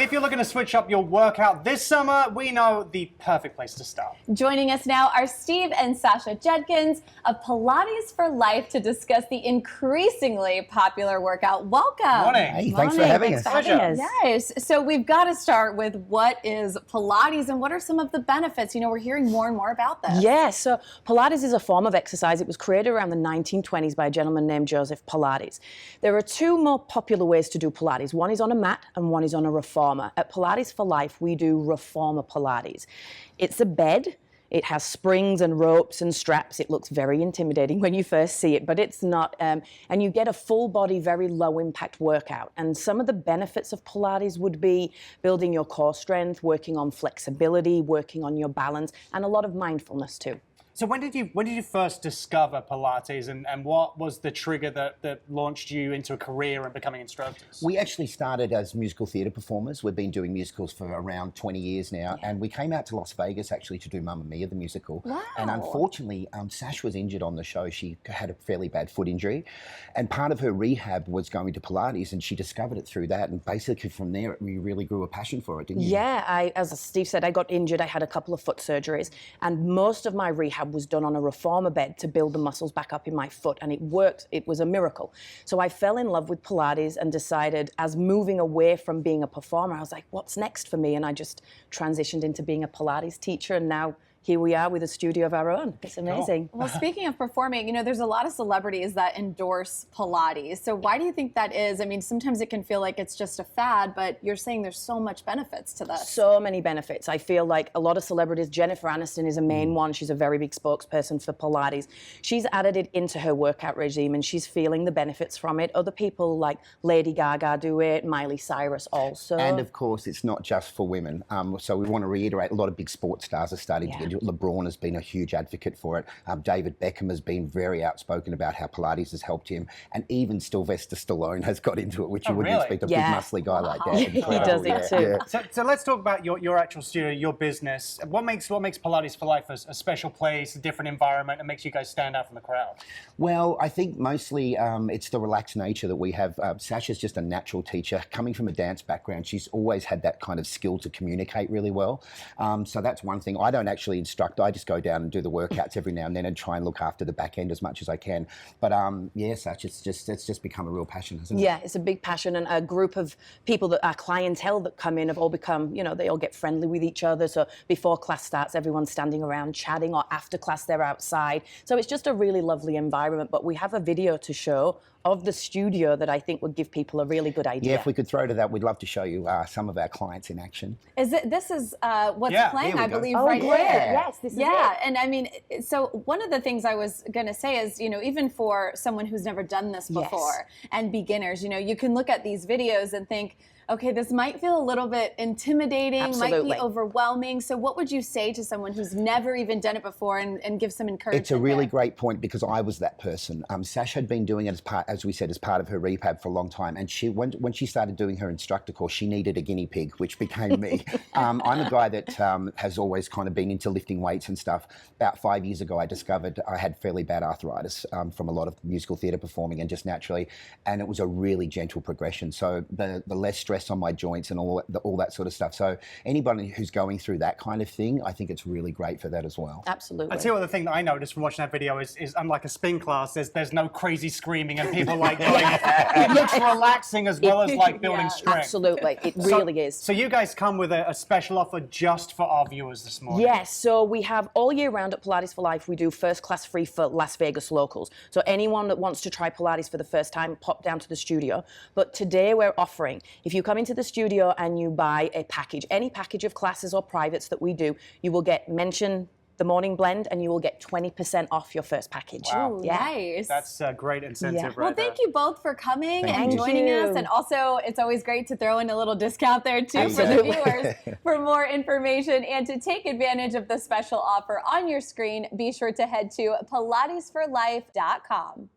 if you're looking to switch up your workout this summer, we know the perfect place to start. Joining us now are Steve and Sasha Judkins of Pilates for Life to discuss the increasingly popular workout. Welcome. Morning. Hey, thanks for having us. Yes. So we've got to start with what is Pilates and what are some of the benefits? You know, we're hearing more and more about this. Yeah, so Pilates is a form of exercise. It was created around the 1920s by a gentleman named Joseph Pilates. There are two more popular ways to do Pilates. One is on a mat and one is on a reformer. At Pilates for Life, we do reformer Pilates. It's a bed. It has springs and ropes and straps. It looks very intimidating when you first see it, but it's not. And you get a full body, very low impact workout. And some of the benefits of Pilates would be building your core strength, working on flexibility, working on your balance, and a lot of mindfulness too. So when did you first discover Pilates, and what was the trigger that launched you into a career and becoming instructors? We actually started as musical theatre performers. We've been doing musicals for around 20 years now, and we came out to Las Vegas actually to do Mamma Mia, the musical. Wow. And unfortunately, Sash was injured on the show. She had a fairly bad foot injury, and part of her rehab was going to Pilates, and she discovered it through that, and basically from there, we really grew a passion for it, didn't you? Yeah, as Steve said, I got injured. I had a couple of foot surgeries, and most of my rehab was done on a reformer bed to build the muscles back up in my foot, and it worked. It was a miracle. So I fell in love with Pilates and decided, as moving away from being a performer, I was like, what's next for me? And I just transitioned into being a Pilates teacher, and now here we are with a studio of our own. It's amazing. Well, speaking of performing, you know, there's a lot of celebrities that endorse Pilates. So why do you think that is? I mean, sometimes it can feel like it's just a fad, but you're saying there's so much benefits to this. So many benefits. I feel like a lot of celebrities, Jennifer Aniston is a main one. She's a very big spokesperson for Pilates. She's added it into her workout regime and she's feeling the benefits from it. Other people like Lady Gaga do it, Miley Cyrus also. And of course, it's not just for women. So we want to reiterate, a lot of big sports stars are starting to get into it. LeBron has been a huge advocate for it. David Beckham has been very outspoken about how Pilates has helped him. And even Sylvester Stallone has got into it, which you wouldn't expect a big muscly guy like that. He does it too. Yeah. So let's talk about your actual studio, your business. What makes Pilates for Life a special place, a different environment, and makes you guys stand out from the crowd? Well, I think mostly it's the relaxed nature that we have. Sasha's just a natural teacher. Coming from a dance background, she's always had that kind of skill to communicate really well. So that's one thing. I don't actually instruct. I just go down and do the workouts every now and then and try and look after the back end as much as I can. But yeah, Sash, it's just become a real passion, hasn't it? Yeah, it's a big passion, and a group of people that are clientele that come in have all become, you know, they all get friendly with each other. So before class starts, everyone's standing around chatting, or after class, they're outside. So it's just a really lovely environment. But we have a video to show of the studio that I think would give people a really good idea. Yeah, if we could throw to that, we'd love to show you some of our clients in action. This is what's playing, I believe, oh, right great. here. Yes, this is it. And I mean, so one of the things I was going to say is, you know, even for someone who's never done this before and beginners, you know, you can look at these videos and think, okay, this might feel a little bit intimidating, Absolutely. might be overwhelming. So what would you say to someone who's never even done it before and give some encouragement? It's a really great point because I was that person. Sash had been doing it as we said, as part of her rehab for a long time. And when she started doing her instructor course, she needed a guinea pig, which became me. I'm a guy that has always kind of been into lifting weights and stuff. About 5 years ago, I discovered I had fairly bad arthritis from a lot of musical theatre performing and just naturally. And it was a really gentle progression. So the less stress on my joints and all that sort of stuff. So anybody who's going through that kind of thing, I think it's really great for that as well. Absolutely. I tell you what, the thing that I noticed from watching that video is unlike a spin class, there's no crazy screaming and people like going, it looks relaxing as well as like building strength. Absolutely, it really is. So you guys come with a special offer just for our viewers this morning. Yes, so we have all year round at Pilates for Life, we do first class free for Las Vegas locals. So anyone that wants to try Pilates for the first time, pop down to the studio. But today we're offering, if you come into the studio and you buy a package, any package of classes or privates that we do, you will get mention the morning blend and you will get 20% off your first package. Wow. Yeah. Nice. That's a great incentive right Well, thank you both for coming and you. joining us. And also, it's always great to throw in a little discount there too for the viewers. For more information and to take advantage of the special offer on your screen, be sure to head to pilatesforlife.com.